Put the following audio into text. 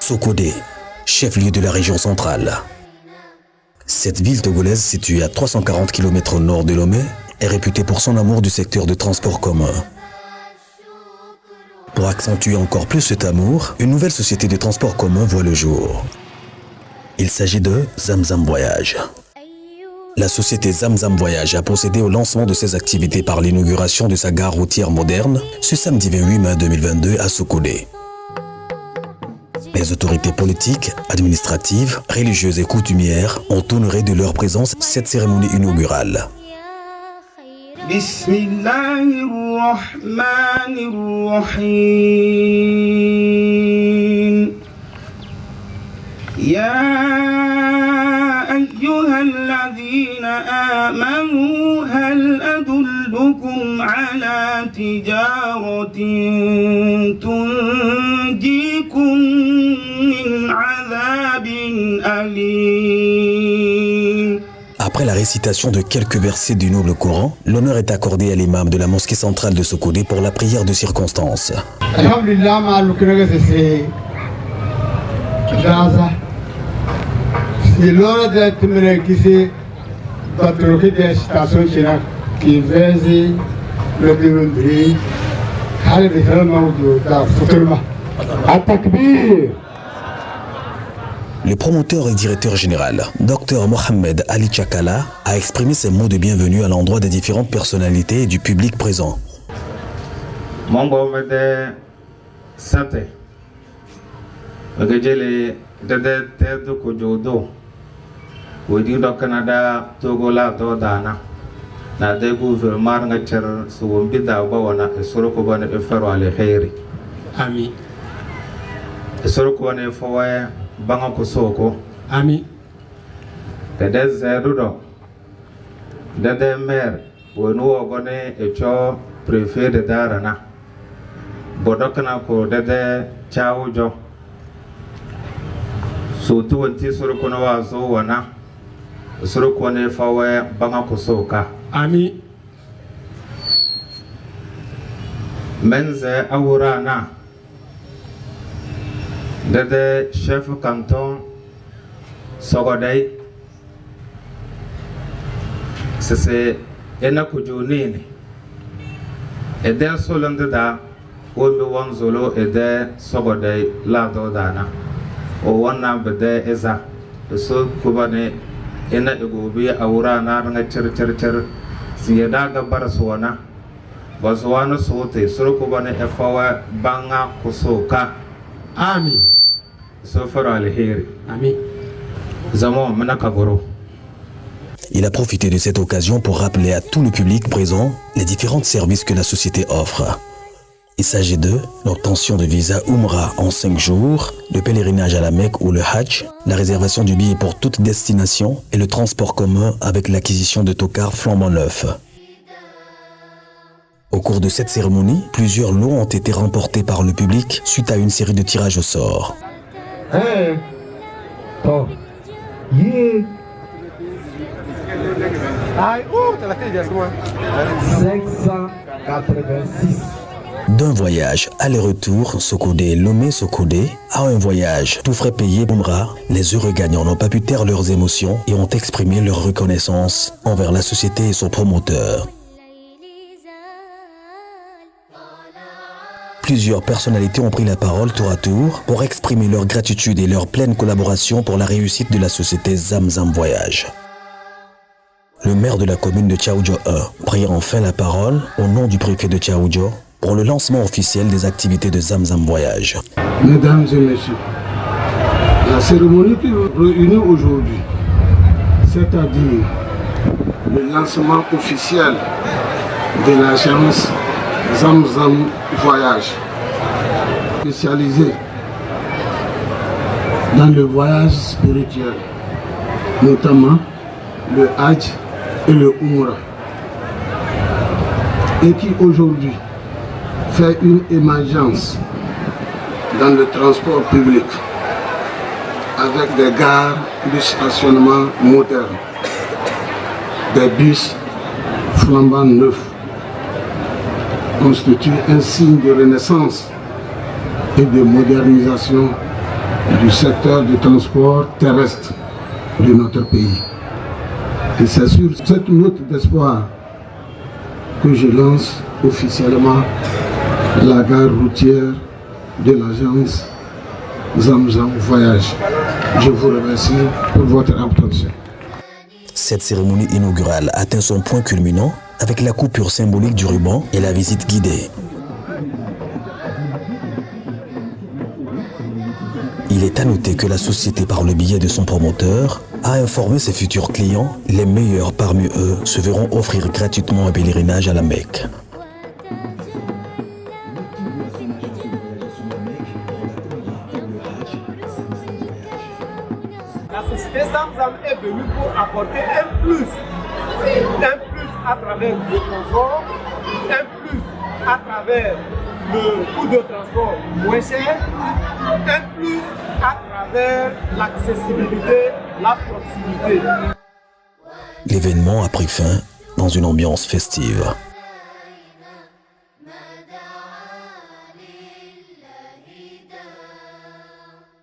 Sokodé, chef-lieu de la région centrale. Cette ville togolaise située à 340 km au nord de Lomé est réputée pour son amour du secteur de transport commun. Pour accentuer encore plus cet amour, une nouvelle société de transport commun voit le jour. Il s'agit de Zamzam Voyage. La société Zamzam Voyage a procédé au lancement de ses activités par l'inauguration de sa gare routière moderne ce samedi 28 mai 2022 à Sokodé. Les autorités politiques, administratives, religieuses et coutumières ont honoré de leur présence cette cérémonie inaugurale. Bismillahirrahmanirrahim. أيها الذين آمنوا هل أدلكم على تجارة تنجيكم من عذاب أليم. Après la récitation de quelques versets du noble Coran, l'honneur est accordé à l'imam de la mosquée centrale de Sokodé pour la prière de circonstance. C'est l'heure d'être qui patriotique des stations qui versent le développement. Le promoteur et directeur général, Dr Mohamed Ali Chakala, a exprimé ses mots de bienvenue à l'endroit des différentes personnalités et du public présent. Wodi do Canada Togo la do dana na de gouvernement nga cer so wombi da ba wana e soro ko bana e faro ale khairi ami e soro ko ne fo wa banga ko soko ami de zeru do de mer wonu ogone e cho préfet de darana bodokana ko de chawjo so to wanti soro ko na wa so wana soro ko ne fawe banga ko soka ami menze awurana de chef canton Sogodai c'est ena ko jonene e de solande da o mi won zolo e de Sogodai la do dana o wana bede eza so kubane ena egobi awura na nga cer siyada ga baraswana baswana sote so kubane efawa banga kusoka ami so fara alheri ami zamo manaka goro. Il a profité de cette occasion pour rappeler à tout le public présent les différents services que la société offre. Il s'agit de l'obtention de visa Umrah en 5 jours, le pèlerinage à la Mecque ou le Hajj, la réservation du billet pour toute destination et le transport commun avec l'acquisition de tokars flambant neufs. Au cours de cette cérémonie, plusieurs lots ont été remportés par le public suite à une série de tirages au sort. 586. D'un voyage aller-retour Sokodé-Lomé-Sokodé à un voyage tout frais payé Umrah, les heureux gagnants n'ont pas pu taire leurs émotions et ont exprimé leur reconnaissance envers la société et son promoteur. Plusieurs personnalités ont pris la parole tour à tour pour exprimer leur gratitude et leur pleine collaboration pour la réussite de la société Zamzam Voyage. Le maire de la commune de Tchaoudjo 1 prit enfin la parole au nom du préfet de Tchaoudjo pour le lancement officiel des activités de Zamzam Voyage. Mesdames et messieurs, la cérémonie qui nous réunit aujourd'hui, c'est-à-dire le lancement officiel de l'agence Zamzam Voyage, spécialisée dans le voyage spirituel, notamment le Hajj et le Umrah, et qui aujourd'hui fait une émergence dans le transport public avec des gares de stationnement modernes, des bus flambant neufs, constitue un signe de renaissance et de modernisation du secteur du transport terrestre de notre pays. Et c'est sur cette note d'espoir que je lance officiellement la gare routière de l'agence Zamzam Voyage. Je vous remercie pour votre attention. Cette cérémonie inaugurale atteint son point culminant avec la coupure symbolique du ruban et la visite guidée. Il est à noter que la société, par le biais de son promoteur, a informé ses futurs clients. Les meilleurs parmi eux se verront offrir gratuitement un pèlerinage à la Mecque. La société Zamzam est venue pour apporter un plus à travers le confort, un plus à travers le coût de transport moins cher, un plus à travers l'accessibilité, la proximité. L'événement a pris fin dans une ambiance festive.